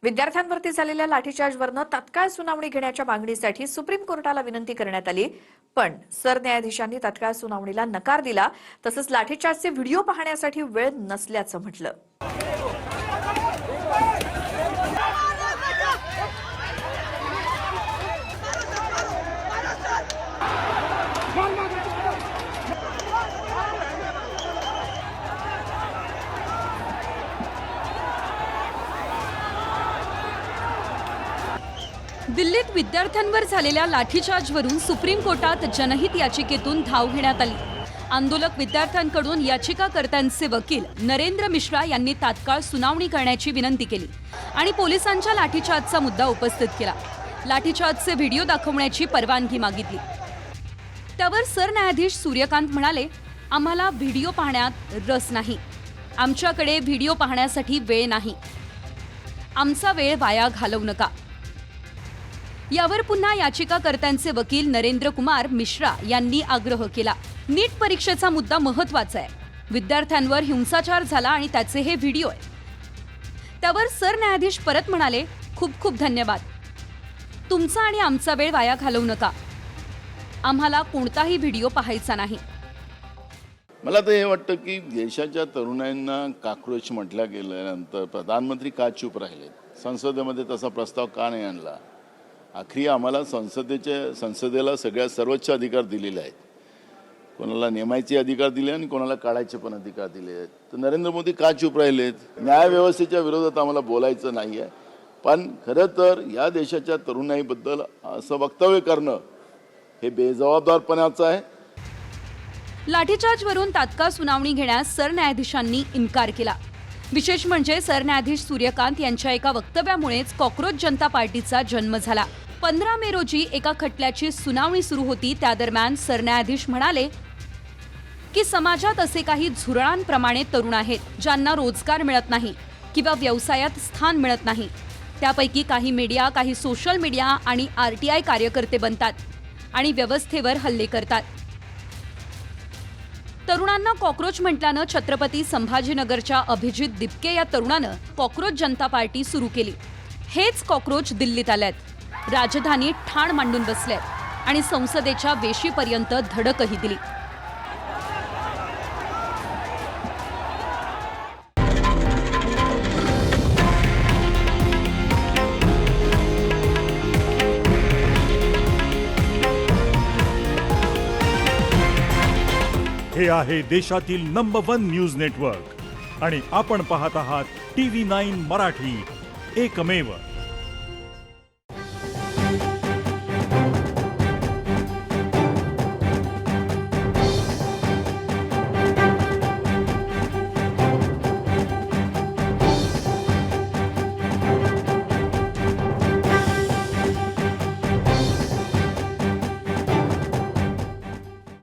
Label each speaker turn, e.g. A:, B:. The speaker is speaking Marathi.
A: विद्यार्थ्यांवरती झालेल्या लाठीचार्जवरनं तात्काळ सुनावणी घेण्याच्या मागणीसाठी सुप्रीम कोर्टाला विनंती करण्यात आली, पण सरन्यायाधीशांनी तात्काळ सुनावणीला नकार दिला. तसंच लाठीचार्जचे व्हिडिओ पाहण्यासाठी वेळ नसल्याचं म्हटलं.
B: दिल्लीत विद्यार्थ्यांवर झालेल्या लाठीचार्जवरून सुप्रीम कोर्टात जनहित याचिकेतून धाव घेण्यात आली. आंदोलक विद्यार्थ्यांकडून याचिकाकर्त्यांचे वकील नरेंद्र मिश्रा यांनी तात्काळ सुनावणी करण्याची विनंती केली आणि पोलिसांच्या लाठीचार्जचा मुद्दा उपस्थित केला. लाठीचार्जचे व्हिडिओ दाखवण्याची परवानगी मागितली. त्यावर सरन्यायाधीश सूर्यकांत म्हणाले, आम्हाला व्हिडिओ पाहण्यात रस नाही. आमच्याकडे व्हिडिओ पाहण्यासाठी वेळ नाही. आमचा वेळ वाया घालवू नका. यावर पुन्हा याचिकाकर्त्यांचे वकील नरेंद्र कुमार मिश्रा यांनी आग्रह केला. नीट परीक्षेचा मुद्दा महत्त्वाचा आहे. विद्यार्थ्यांवर हिंसाचार झाला आणि त्याचे हे व्हिडिओ आहे. त्यावर सरन्यायाधीश परत म्हणाले, खूप खूप धन्यवाद. तुमचा आणि आमचा वेळ वाया घालवू नका. आम्हाला कोणताही व्हिडिओ पाहायचा नाही.
C: मला तर हे वाटतं की देशाच्या तरुणांना काक्रोच म्हटलं गेल्यानंतर प्रधानमंत्री का चूप राहिले, संसदेमध्ये तसा प्रस्ताव का नाही आणला. आखरी आम्हाला संसदेला सर्वोच्च अधिकार दिलेले आहेत. कोणाला नेमायचे अधिकार दिले आणि कोणाला काढायचे पण अधिकार दिले आहेत. तर नरेंद्र मोदी का चूप राहिलेत. न्यायव्यवस्थेच्या विरोधात आम्हाला बोलायचं नाही आहे, पण खरं तर या देशाच्या तरुणाईबद्दल असं वक्तव्य करणं हे बेजबाबदारपणाचं आहे.
B: लाठीचार्जवरून तात्काळ सुनावणी घेण्यास सरन्यायाधीशांनी इन्कार केला. विशेष म्हणजे सरन्यायाधीश सूर्यकांत यांच्या एका वक्तव्यामुळेच कॉक्रोच जनता पार्टीचा जन्म झाला. 15 मे रोजी एका खटल्याची सुनावणी सुरू होती. त्या दरम्यान सरन्यायाधीश म्हणाले की समाजात असे काही झुरळांप्रमाणे तरुण आहेत, ज्यांना रोजगार मिळत नाही किंवा व्यवसायात स्थान मिळत नाही. त्यापैकी काही मीडिया, काही सोशल मीडिया आणि RTI कार्यकर्ते बनतात आणि व्यवस्थेवर हल्ले करतात. तरुणांना कॉक्रोच म्हटल्यानं छत्रपती संभाजीनगरच्या अभिजित दिपके या तरुणानं कॉक्रोच जनता पार्टी सुरू केली. हेच कॉक्रोच दिल्लीत आल्यात, राजधानीत ठाण मांडून बसल्यात आणि संसदेच्या वेशीपर्यंत धडकही दिली.
D: हे आहे देशातील नंबर 1 न्यूज नेटवर्क आणि आपण पाहत आहात TV9 मराठी, एकमेव.